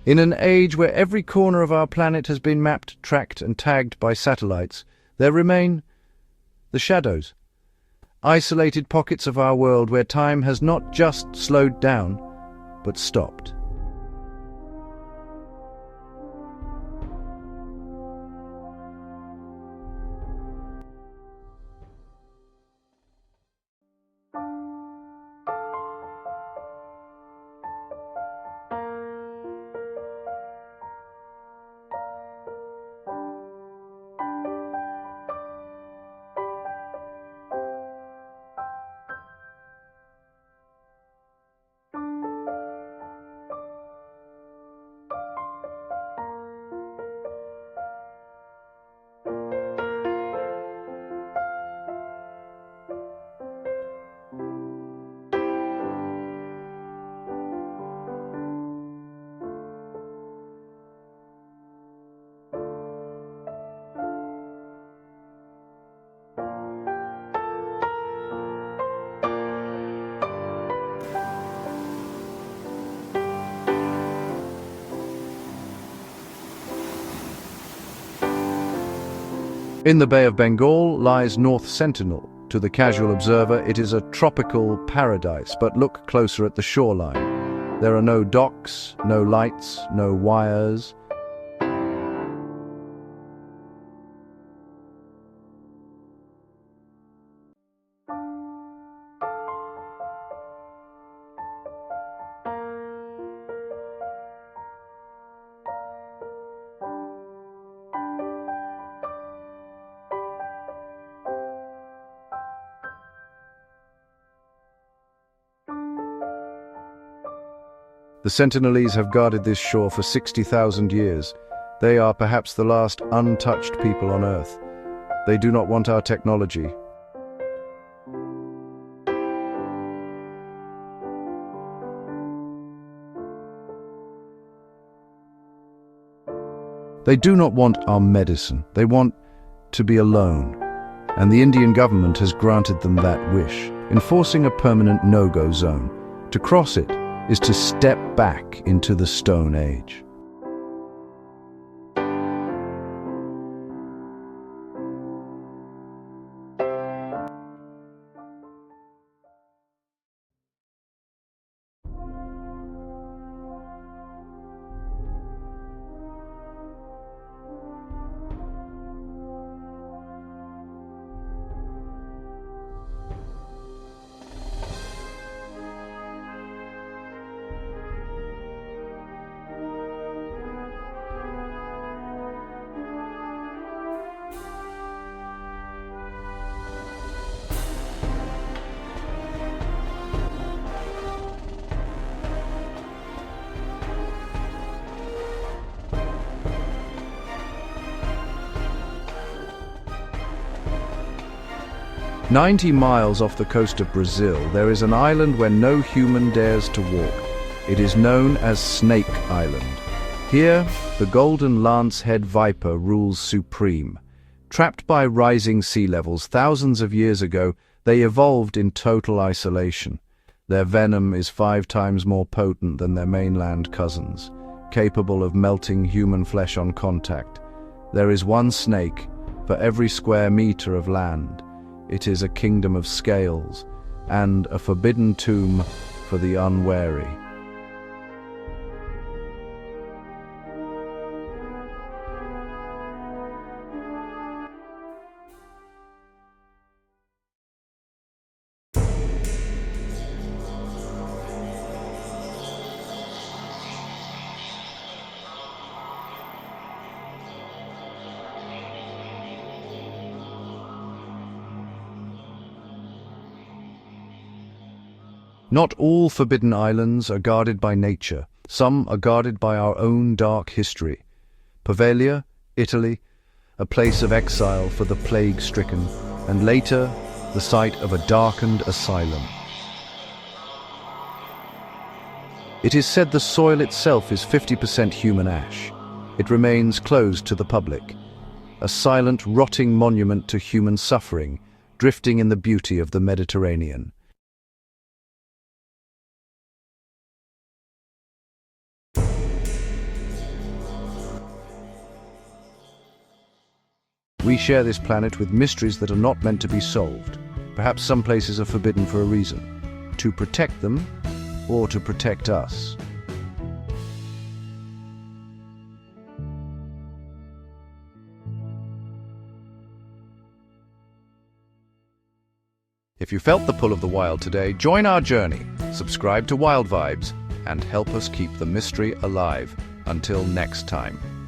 In an age where every corner of our planet has been mapped, tracked, and tagged by satellites, there remain the shadows, isolated pockets of our world where time has not just slowed down, but stopped. In the Bay of Bengal lies North Sentinel. To the casual observer, it is a tropical paradise, but look closer at the shoreline. There are no docks, no lights, no wires. The Sentinelese have guarded this shore for 60,000 years. They are perhaps the last untouched people on Earth. They do not want our technology. They do not want our medicine. They want to be alone. And the Indian government has granted them that wish, enforcing a permanent no-go zone. To cross it is to step back into the Stone Age. "90 miles off the coast of Brazil, there is an island where no human dares to walk. It is known as Snake Island. Here, the golden lance-head viper rules supreme. Trapped by rising sea levels thousands of years ago, they evolved in total isolation. Their venom is 5 times more potent than their mainland cousins, capable of melting human flesh on contact. There is one snake for every square meter of land. It is a kingdom of scales and a forbidden tomb for the unwary." Not all forbidden islands are guarded by nature. Some are guarded by our own dark history. Poveglia, Italy, a place of exile for the plague-stricken, and later, the site of a darkened asylum. It is said the soil itself is 50% human ash. It remains closed to the public, a silent, rotting monument to human suffering, drifting in the beauty of the Mediterranean. We share this planet with mysteries that are not meant to be solved. Perhaps some places are forbidden for a reason. To protect them, or to protect us. If you felt the pull of the wild today, join our journey, subscribe to Wild Vibes, and help us keep the mystery alive. Until next time.